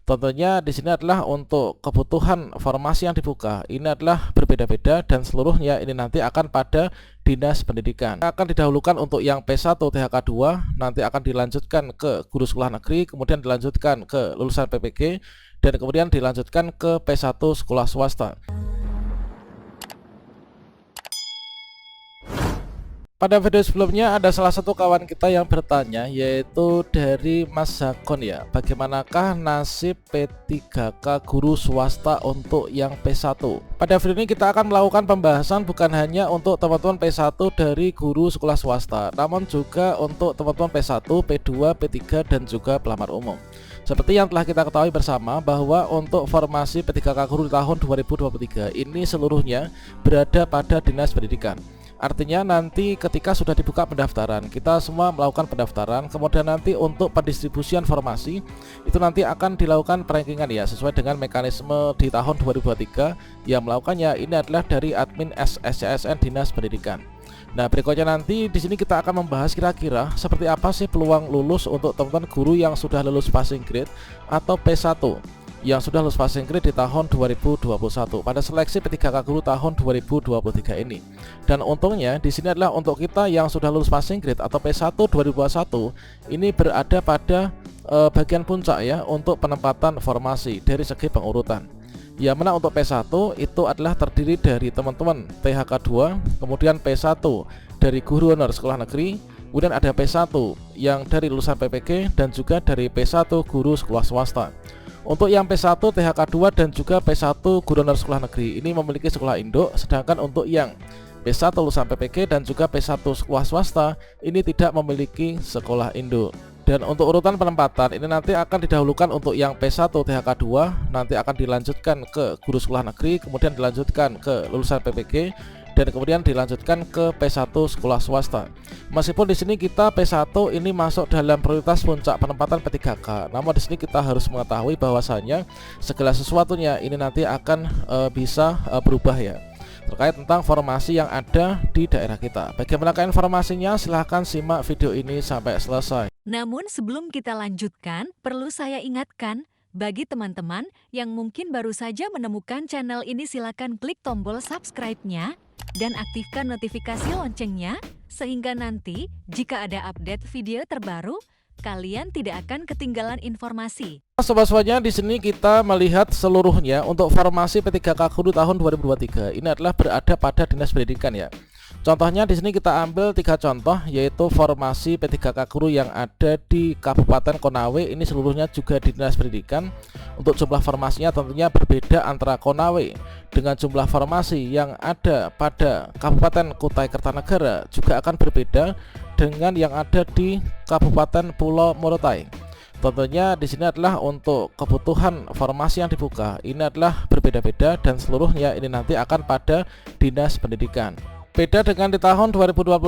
Tentunya di sini adalah untuk kebutuhan formasi yang dibuka ini adalah berbeda-beda dan seluruhnya ini nanti akan pada Dinas Pendidikan. Akan didahulukan untuk yang P1 THK 2, nanti akan dilanjutkan ke guru sekolah negeri, kemudian dilanjutkan ke lulusan PPG, dan kemudian dilanjutkan ke P1 sekolah swasta. Pada video sebelumnya ada salah satu kawan kita yang bertanya, yaitu dari Mas Zakon ya, bagaimanakah nasib P3K guru swasta untuk yang P1. Pada video ini kita akan melakukan pembahasan bukan hanya untuk teman-teman P1 dari guru sekolah swasta, namun juga untuk teman-teman P1, P2, P3 dan juga pelamar umum. Seperti yang telah kita ketahui bersama bahwa untuk formasi P3K guru di tahun 2023 ini seluruhnya berada pada Dinas Pendidikan. Artinya nanti ketika sudah dibuka pendaftaran, kita semua melakukan pendaftaran, kemudian nanti untuk pendistribusian formasi itu nanti akan dilakukan perankingan ya, sesuai dengan mekanisme di tahun 2023 yang melakukannya ini adalah dari admin SCSN Dinas Pendidikan. Nah, berikutnya nanti di sini kita akan membahas kira-kira seperti apa sih peluang lulus untuk teman-teman guru yang sudah lulus passing grade atau P1 yang sudah lulus passing grade di tahun 2021 pada seleksi P3K guru tahun 2023 ini. Dan untungnya di sini adalah untuk kita yang sudah lulus passing grade atau P1 2021 ini berada pada bagian puncak ya untuk penempatan formasi dari segi pengurutan. Yang mana untuk P1 itu adalah terdiri dari teman-teman THK 2, kemudian P1 dari guru honor sekolah negeri, kemudian ada P1 yang dari lulusan PPG dan juga dari P1 guru sekolah swasta. Untuk yang P1 THK 2 dan juga P1 guru honor sekolah negeri ini memiliki sekolah induk, sedangkan untuk yang P1 lulusan PPG dan juga P1 sekolah swasta ini tidak memiliki sekolah induk. Dan untuk urutan penempatan ini nanti akan didahulukan untuk yang P1 THK 2, nanti akan dilanjutkan ke guru sekolah negeri, kemudian dilanjutkan ke lulusan PPG, dan kemudian dilanjutkan ke P1 sekolah swasta. Meskipun di sini kita P1 ini masuk dalam prioritas puncak penempatan P3K, namun di sini kita harus mengetahui bahwasanya segala sesuatunya ini nanti akan bisa berubah ya, terkait tentang formasi yang ada di daerah kita. Bagaimanakah informasinya? Silahkan simak video ini sampai selesai. Namun sebelum kita lanjutkan, perlu saya ingatkan, bagi teman-teman yang mungkin baru saja menemukan channel ini, silakan klik tombol subscribe-nya dan aktifkan notifikasi loncengnya, sehingga nanti jika ada update video terbaru, kalian tidak akan ketinggalan informasi. Sobat-sobatnya, di sini kita melihat seluruhnya untuk formasi P3K guru tahun 2023 ini adalah berada pada Dinas Pendidikan ya. Contohnya di sini kita ambil 3 contoh, yaitu formasi P3K guru yang ada di Kabupaten Konawe ini seluruhnya juga di Dinas Pendidikan. Untuk jumlah formasinya tentunya berbeda antara Konawe dengan jumlah formasi yang ada pada Kabupaten Kutai Kertanegara juga akan berbeda dengan yang ada di Kabupaten Pulau Morotai. Tentunya di sini adalah untuk kebutuhan formasi yang dibuka ini adalah berbeda-beda dan seluruhnya ini nanti akan pada Dinas Pendidikan. Beda dengan di tahun 2022,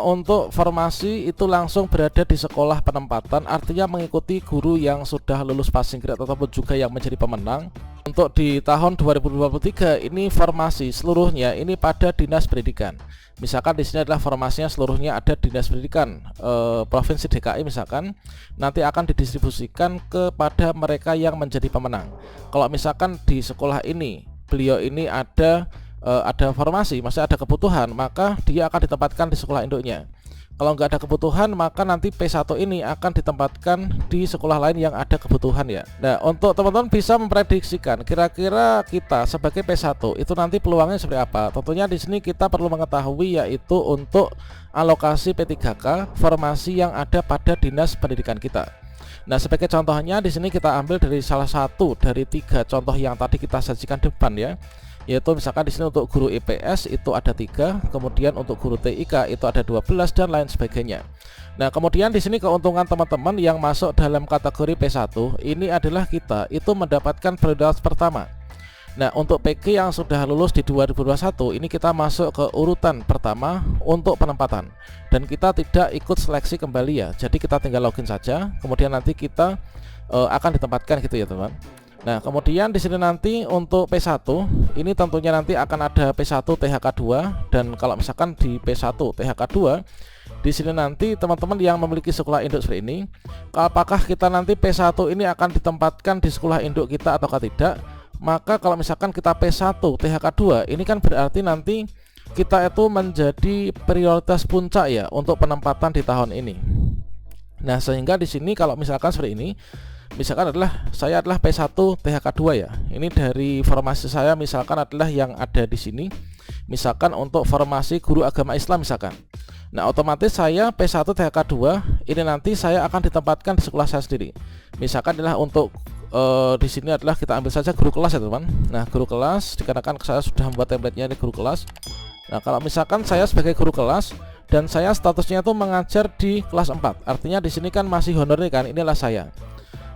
untuk formasi itu langsung berada di sekolah penempatan, artinya mengikuti guru yang sudah lulus passing grade ataupun juga yang menjadi pemenang. Untuk di tahun 2023 ini formasi seluruhnya ini pada Dinas Pendidikan. Misalkan di sini adalah formasinya seluruhnya ada Dinas Pendidikan Provinsi DKI misalkan, nanti akan didistribusikan kepada mereka yang menjadi pemenang. Kalau misalkan di sekolah ini beliau ini ada formasi, masih ada kebutuhan, maka dia akan ditempatkan di sekolah induknya. Kalau nggak ada kebutuhan, maka nanti P1 ini akan ditempatkan di sekolah lain yang ada kebutuhan ya. Nah, untuk teman-teman bisa memprediksikan kira-kira kita sebagai P1 itu nanti peluangnya seperti apa. Tentunya di sini kita perlu mengetahui yaitu untuk alokasi P3K formasi yang ada pada Dinas Pendidikan kita. Nah, sebagai contohnya di sini kita ambil dari salah satu dari 3 contoh yang tadi kita sajikan depan ya. Yaitu misalkan di sini untuk guru IPS itu ada 3, kemudian untuk guru TIK itu ada 12 dan lain sebagainya. Nah, kemudian di sini keuntungan teman-teman yang masuk dalam kategori P1 ini adalah kita itu mendapatkan prioritas pertama. Nah, untuk PG yang sudah lulus di 2021 ini kita masuk ke urutan pertama untuk penempatan, dan kita tidak ikut seleksi kembali ya. Jadi kita tinggal login saja, kemudian nanti kita akan ditempatkan gitu ya teman. Nah, kemudian di sini nanti untuk P1 ini tentunya nanti akan ada P1 THK2, dan kalau misalkan di P1 THK2 di sini nanti teman-teman yang memiliki sekolah induk seperti ini, apakah kita nanti P1 ini akan ditempatkan di sekolah induk kita ataukah tidak? Maka kalau misalkan kita P1 THK2 ini kan berarti nanti kita itu menjadi prioritas puncak ya untuk penempatan di tahun ini. Nah, sehingga di sini kalau misalkan seperti ini, misalkan saya adalah P1 THK2 ya. Ini dari formasi saya misalkan adalah yang ada di sini. Misalkan untuk formasi guru agama Islam misalkan. Nah, otomatis saya P1 THK2 ini nanti saya akan ditempatkan di sekolah saya sendiri. Misalkan adalah untuk di sini adalah kita ambil saja guru kelas ya teman. Nah, guru kelas dikarenakan saya sudah membuat template-nya ini guru kelas. Nah, kalau misalkan saya sebagai guru kelas dan saya statusnya itu mengajar di kelas 4, artinya di sini kan masih honornya kan, inilah saya.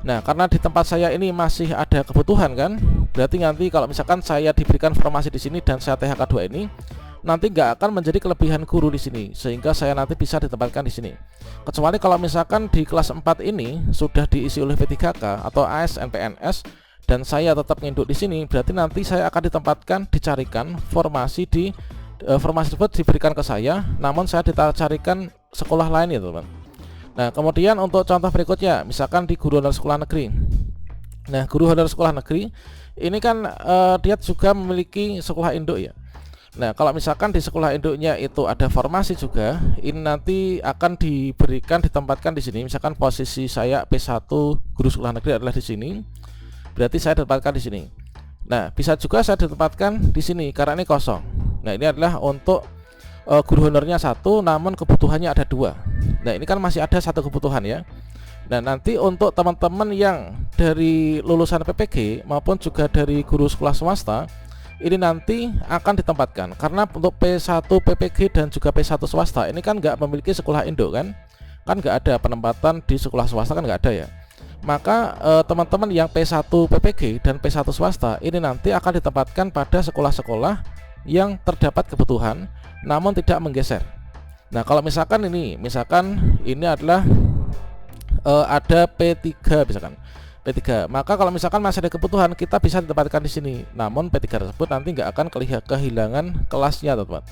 Nah, karena di tempat saya ini masih ada kebutuhan kan, berarti nanti kalau misalkan saya diberikan formasi di sini dan saya THK2 ini, nanti nggak akan menjadi kelebihan guru di sini, sehingga saya nanti bisa ditempatkan di sini. Kecuali kalau misalkan di kelas 4 ini sudah diisi oleh P3K atau ASN PNS dan saya tetap nginduk di sini, berarti nanti saya akan ditempatkan, dicarikan formasi di formasi tersebut diberikan ke saya, namun saya dicarikan sekolah lain ya teman. Nah, kemudian untuk contoh berikutnya, misalkan di guru honor sekolah negeri. Nah, guru honor sekolah negeri ini kan dia juga memiliki sekolah induk ya. Nah, kalau misalkan di sekolah induknya itu ada formasi juga, ini nanti akan diberikan, ditempatkan di sini. Misalkan posisi saya P1 guru sekolah negeri adalah di sini, berarti saya ditempatkan di sini. Nah, bisa juga saya ditempatkan di sini karena ini kosong. Nah, ini adalah untuk guru honornya 1, namun kebutuhannya ada 2. Nah, ini kan masih ada 1 kebutuhan ya. Nah, nanti untuk teman-teman yang dari lulusan PPG maupun juga dari guru sekolah swasta, ini nanti akan ditempatkan. Karena untuk P1 PPG dan juga P1 swasta ini kan nggak memiliki sekolah induk kan nggak ada penempatan di sekolah swasta, kan nggak ada ya. Maka teman-teman yang P1 PPG dan P1 swasta ini nanti akan ditempatkan pada sekolah-sekolah yang terdapat kebutuhan namun tidak menggeser. Nah, kalau misalkan ini adalah ada P3 misalkan P3, maka kalau misalkan masih ada kebutuhan kita bisa ditempatkan di sini, namun P3 tersebut nanti nggak akan kehilangan kelasnya teman-teman.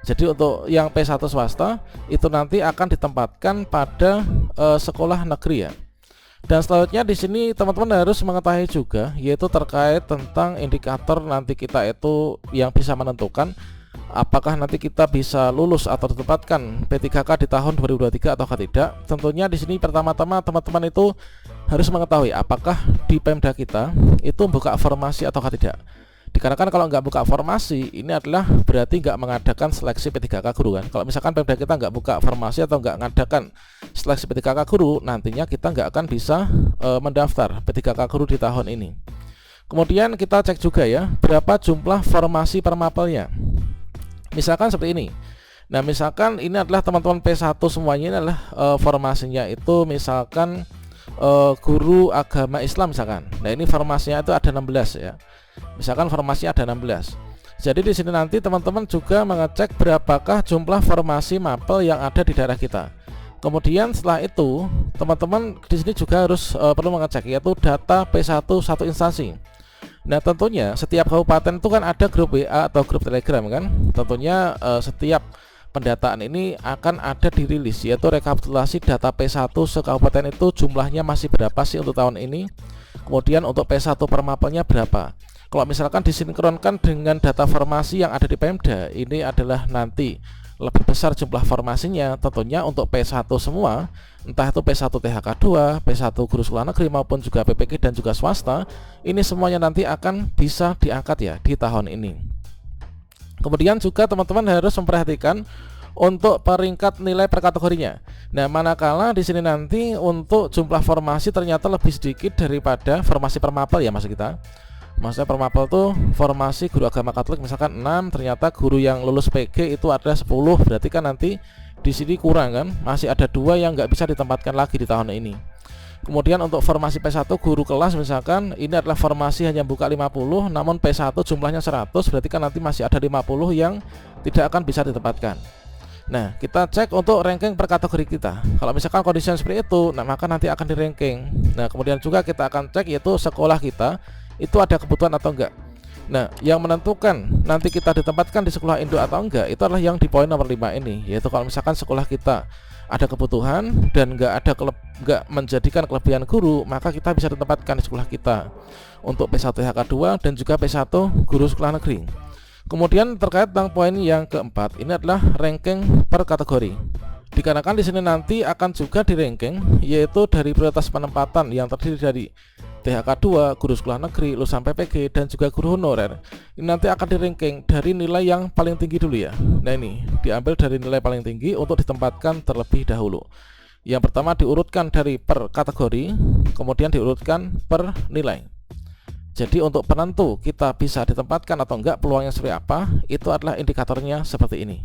Jadi untuk yang P1 swasta itu nanti akan ditempatkan pada sekolah negeri ya. Dan selanjutnya di sini teman-teman harus mengetahui juga, yaitu terkait tentang indikator nanti kita itu yang bisa menentukan apakah nanti kita bisa lulus atau ditempatkan P3K di tahun 2023 atau tidak. Tentunya di sini pertama-tama teman-teman itu harus mengetahui apakah di Pemda kita itu buka formasi atau tidak. Dikarenakan kalau nggak buka formasi, ini adalah berarti nggak mengadakan seleksi P3K guru kan. Kalau misalkan Pemda kita nggak buka formasi atau nggak mengadakan seleksi P3K guru, nantinya kita nggak akan bisa mendaftar P3K guru di tahun ini. Kemudian kita cek juga ya, berapa jumlah formasi per mapelnya. Misalkan seperti ini. Nah, misalkan ini adalah teman-teman P1 semuanya, ini adalah formasinya itu misalkan guru agama Islam misalkan. Nah, ini formasinya itu ada 16 ya. Misalkan formasinya ada 16. Jadi di sini nanti teman-teman juga mengecek berapakah jumlah formasi mapel yang ada di daerah kita. Kemudian setelah itu teman-teman di sini juga harus perlu mengecek yaitu data P1 satu instansi. Nah, tentunya setiap kabupaten itu kan ada grup WA atau grup Telegram kan. Tentunya setiap pendataan ini akan ada dirilis, yaitu rekapitulasi data P1 sekabupaten itu jumlahnya masih berapa sih untuk tahun ini. Kemudian untuk P1 per mapelnya berapa. Kalau misalkan disinkronkan dengan data formasi yang ada di Pemda, ini adalah nanti lebih besar jumlah formasinya. Tentunya untuk P1 semua, entah itu P1 THK2, P1 guru sekolah negeri maupun juga PPG dan juga swasta, ini semuanya nanti akan bisa diangkat ya di tahun ini. Kemudian juga teman-teman harus memperhatikan untuk peringkat nilai per kategorinya. Nah, manakala di sini nanti untuk jumlah formasi ternyata lebih sedikit daripada formasi per mapel ya maksud kita. Maksudnya per mapel tuh formasi guru agama Katolik misalkan 6, ternyata guru yang lulus PG itu ada 10, berarti kan nanti di sini kurang kan, masih ada 2 yang nggak bisa ditempatkan lagi di tahun ini. Kemudian untuk formasi P1 guru kelas misalkan ini adalah formasi hanya buka 50, namun P1 jumlahnya 100, berarti kan nanti masih ada 50 yang tidak akan bisa ditempatkan. Nah, kita cek untuk ranking per kategori kita. Kalau misalkan kondisinya seperti itu, nah maka nanti akan di ranking. Nah, kemudian juga kita akan cek yaitu sekolah kita itu ada kebutuhan atau enggak. Nah, yang menentukan nanti kita ditempatkan di sekolah induk atau enggak itu adalah yang di poin nomor 5 ini, yaitu kalau misalkan sekolah kita ada kebutuhan dan enggak menjadikan kelebihan guru, maka kita bisa ditempatkan di sekolah kita untuk P1 HK2 dan juga P1 guru sekolah negeri. Kemudian terkait tentang poin yang keempat, ini adalah ranking per kategori. Dikarenakan di sini nanti akan juga di ranking yaitu dari prioritas penempatan yang terdiri dari THK2, guru sekolah negeri, lulusan PPG, dan juga guru honorer. Ini nanti akan di ranking dari nilai yang paling tinggi dulu ya. Nah, ini diambil dari nilai paling tinggi untuk ditempatkan terlebih dahulu. Yang pertama diurutkan dari per kategori, kemudian diurutkan per nilai. Jadi untuk penentu kita bisa ditempatkan atau enggak, peluangnya seperti apa, itu adalah indikatornya seperti ini.